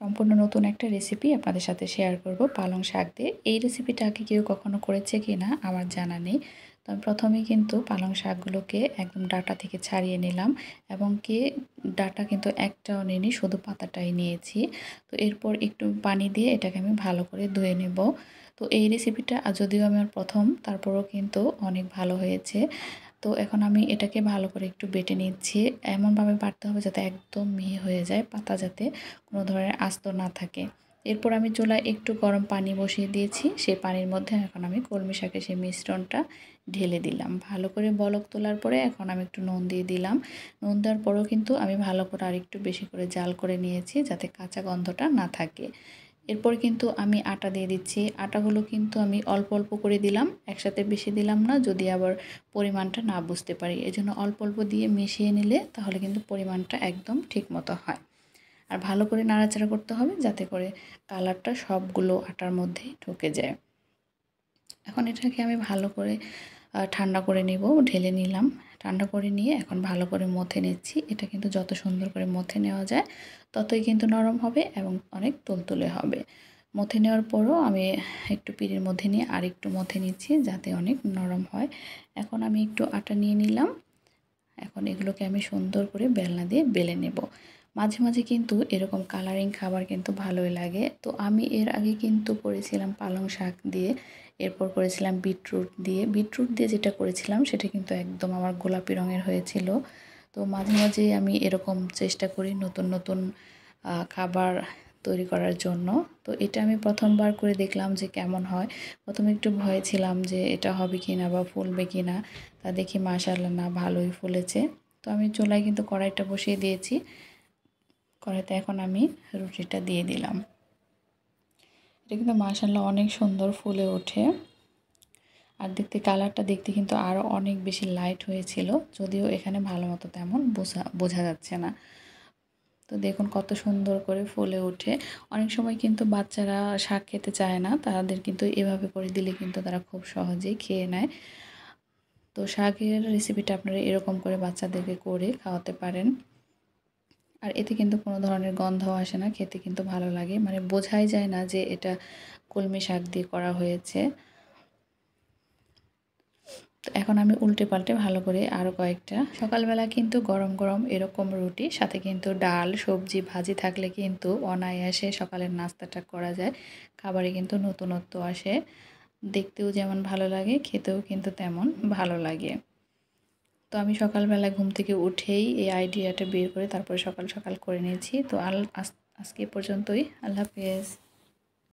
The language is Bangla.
সম্পূর্ণ নতুন একটা রেসিপি আপনাদের সাথে শেয়ার করব পালং শাক দিয়ে। এই রেসিপিটা আগে কেউ কখনো করেছে কিনা আমার জানা নেই। তো আমি প্রথমেই কিন্তু পালং শাকগুলোকে একদম ডাঁটা থেকে ছাড়িয়ে নিলাম এবং কি ডাঁটা কিন্তু একটাও নিইনি, শুধু পাতাটাই নিয়েছি। তো এরপর একটু পানি দিয়ে এটাকে আমি ভালো করে ধুয়ে নেব। তো এই রেসিপিটা যদিও আমার প্রথম, তারপরেও কিন্তু অনেক ভালো হয়েছে। তো এখন আমি এটাকে ভালো করে একটু বেটে নিচ্ছি। এমনভাবে বাটতে হবে যাতে একদম মিহি হয়ে যায়, পাতা যাতে কোনো ধরনের আস্ত না থাকে। এরপর আমি চুলায় একটু গরম পানি বসিয়ে দিয়েছি। সেই পানির মধ্যে এখন আমি কলমি শাকের সেই মিশ্রণটা ঢেলে দিলাম। ভালো করে বলক তোলার পরে এখন আমি একটু নুন দিয়ে দিলাম। নুন দেওয়ার পরেও কিন্তু আমি ভালো করে আরেকটু বেশি করে জাল করে নিয়েছি যাতে কাঁচা গন্ধটা না থাকে। এরপর কিন্তু আমি আটা দিয়ে দিচ্ছি। আটাগুলো কিন্তু আমি অল্প অল্প করে দিলাম, একসাথে বেশি দিলাম না, যদি আবার পরিমাণটা না বুঝতে পারি। এজন্য অল্প অল্প দিয়ে মিশিয়ে নিলে তাহলে কিন্তু পরিমাণটা একদম ঠিক মতো হয়। আর ভালো করে নাড়াচাড়া করতে হবে যাতে করে কালারটা সবগুলো আটার মধ্যেই ঢুকে যায়। এখন এটাকে আমি ভালো করে ঠান্ডা করে নেব, ঢেলে নিলাম। ঠান্ডা করে নিয়ে এখন ভালো করে মথে নিচ্ছি। এটা কিন্তু যত সুন্দর করে মথে নেওয়া যায় ততই কিন্তু নরম হবে এবং অনেক তুলতুলে হবে। মথে নেওয়ার পরও আমি একটু পিঁড়ির মধ্যে নিয়ে আরেকটু মথে নিচ্ছি যাতে অনেক নরম হয়। এখন আমি একটু আটা নিয়ে নিলাম। এখন এগুলোকে আমি সুন্দর করে বেলনা দিয়ে বেলে নেব। মাঝে মাঝে কিন্তু এরকম কালারিং খাবার কিন্তু ভালোই লাগে। তো আমি এর আগে কিন্তু করেছিলাম পালং শাক দিয়ে, এরপর করেছিলাম বিটরুট দিয়ে। বিটরুট দিয়ে যেটা করেছিলাম সেটা কিন্তু একদম আমার গোলাপি রঙের হয়েছিল। তো মাঝে মাঝেই আমি এরকম চেষ্টা করি নতুন নতুন খাবার তৈরি করার জন্য। তো এটা আমি প্রথমবার করে দেখলাম যে কেমন হয়। প্রথমে একটু ভয়ে ছিলাম যে এটা হবে কি না বা ফুলবে কি না। তা দেখি মাশাআল্লাহ না, ভালোই ফুলেছে। তো আমি চুলায় কিন্তু কড়াইটা বসিয়ে দিয়েছি। কড়াইতে এখন আমি রুটিটা দিয়ে দিলাম। এটা কিন্তু মাশাআল্লাহ অনেক সুন্দর ফুলে ওঠে। আর কালারটা দেখতে কিন্তু আরও অনেক বেশি লাইট হয়েছিল, যদিও এখানে ভালো মতো তেমন বোঝা যাচ্ছে না। তো দেখুন কত সুন্দর করে ফুলে ওঠে। অনেক সময় কিন্তু বাচ্চারা শাক খেতে চায় না, তাদের কিন্তু এভাবে করে দিলে কিন্তু তারা খুব সহজেই খেয়ে নেয়। তো শাকের রেসিপিটা আপনারা এরকম করে বাচ্চাদেরকে করে খাওয়াতে পারেন। আর এতে কিন্তু কোনো ধরনের গন্ধও আসে না, খেতে কিন্তু ভালো লাগে, মানে বোঝাই যায় না যে এটা কলমি শাক দিয়ে করা হয়েছে। তো এখন আমি উল্টে পাল্টে ভালো করে আরও কয়েকটা, সকালবেলা কিন্তু গরম গরম এরকম রুটি সাথে কিন্তু ডাল সবজি ভাজি থাকলে কিন্তু অনায়াসে সকালের নাস্তাটা করা যায়। খাবারে কিন্তু নতুনত্ব আসে, দেখতেও যেমন ভালো লাগে খেতেও কিন্তু তেমন ভালো লাগে। তো আমি সকালবেলা ঘুম থেকে উঠেই এই আইডিয়াটা বের করে তারপরে সকাল সকাল করে নিয়েছি। তো আজকে পর্যন্তই। আল্লাহ হাফেজ।